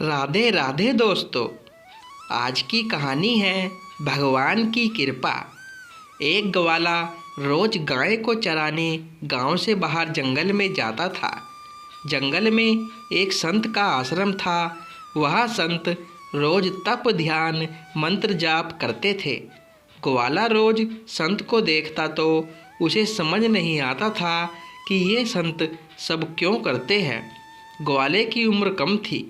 राधे राधे दोस्तों। आज की कहानी है भगवान की कृपा। एक ग्वाला रोज गाय को चराने गांव से बाहर जंगल में जाता था। जंगल में एक संत का आश्रम था। वह संत रोज तप ध्यान मंत्र जाप करते थे। ग्वाला रोज संत को देखता तो उसे समझ नहीं आता था कि ये संत सब क्यों करते हैं। ग्वाले की उम्र कम थी।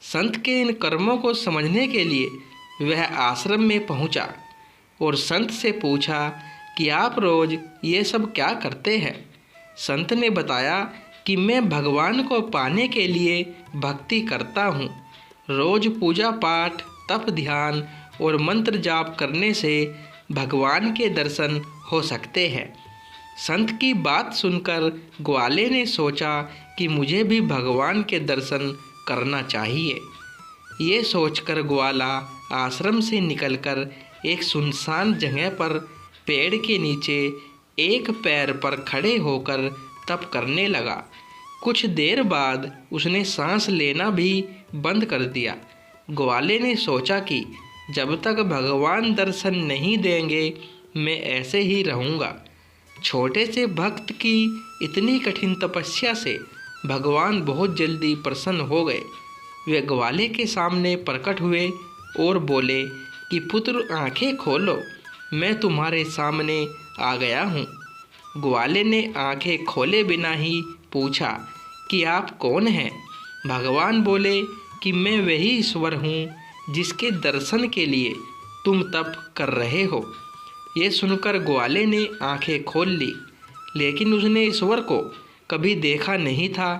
संत के इन कर्मों को समझने के लिए वह आश्रम में पहुंचा और संत से पूछा कि आप रोज ये सब क्या करते हैं। संत ने बताया कि मैं भगवान को पाने के लिए भक्ति करता हूँ। रोज पूजा पाठ तप ध्यान और मंत्र जाप करने से भगवान के दर्शन हो सकते हैं। संत की बात सुनकर ग्वाले ने सोचा कि मुझे भी भगवान के दर्शन करना चाहिए। ये सोचकर ग्वाला आश्रम से निकलकर एक सुनसान जगह पर पेड़ के नीचे एक पैर पर खड़े होकर तप करने लगा। कुछ देर बाद उसने सांस लेना भी बंद कर दिया। ग्वाले ने सोचा कि जब तक भगवान दर्शन नहीं देंगे मैं ऐसे ही रहूँगा। छोटे से भक्त की इतनी कठिन तपस्या से भगवान बहुत जल्दी प्रसन्न हो गए। वे ग्वाले के सामने प्रकट हुए और बोले कि पुत्र आंखें खोलो, मैं तुम्हारे सामने आ गया हूँ। ग्वाले ने आंखें खोले बिना ही पूछा कि आप कौन हैं। भगवान बोले कि मैं वही ईश्वर हूँ जिसके दर्शन के लिए तुम तप कर रहे हो। ये सुनकर ग्वाले ने आंखें खोल ली, लेकिन उसने ईश्वर को कभी देखा नहीं था।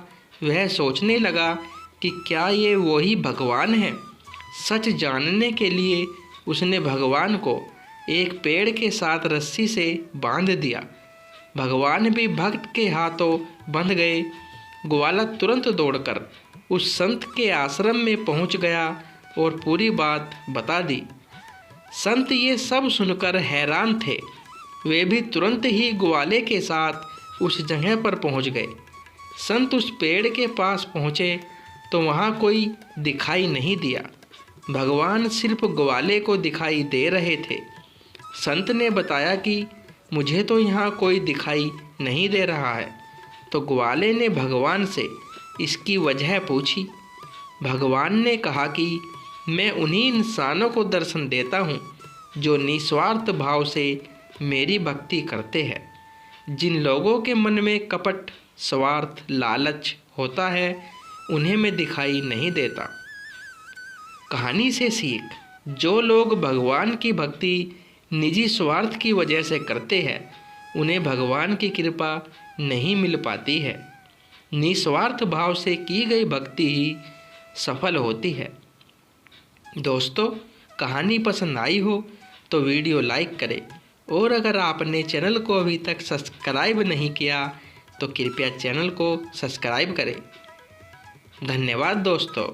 वह सोचने लगा कि क्या ये वही भगवान है। सच जानने के लिए उसने भगवान को एक पेड़ के साथ रस्सी से बांध दिया। भगवान भी भक्त के हाथों बंध गए। ग्वाला तुरंत दौड़कर उस संत के आश्रम में पहुंच गया और पूरी बात बता दी। संत ये सब सुनकर हैरान थे। वे भी तुरंत ही ग्वाले के साथ उस जगह पर पहुंच गए। संत उस पेड़ के पास पहुंचे तो वहां कोई दिखाई नहीं दिया। भगवान सिर्फ ग्वाले को दिखाई दे रहे थे। संत ने बताया कि मुझे तो यहाँ कोई दिखाई नहीं दे रहा है। तो ग्वाले ने भगवान से इसकी वजह पूछी। भगवान ने कहा कि मैं उन्हीं इंसानों को दर्शन देता हूँ जो निस्वार्थ भाव से मेरी भक्ति करते हैं। जिन लोगों के मन में कपट स्वार्थ लालच होता है उन्हें मैं दिखाई नहीं देता। कहानी से सीख, जो लोग भगवान की भक्ति निजी स्वार्थ की वजह से करते हैं उन्हें भगवान की कृपा नहीं मिल पाती है। निस्वार्थ भाव से की गई भक्ति ही सफल होती है। दोस्तों, कहानी पसंद आई हो तो वीडियो लाइक करें और अगर आपने चैनल को अभी तक सब्सक्राइब नहीं किया तो कृपया चैनल को सब्सक्राइब करें। धन्यवाद दोस्तों।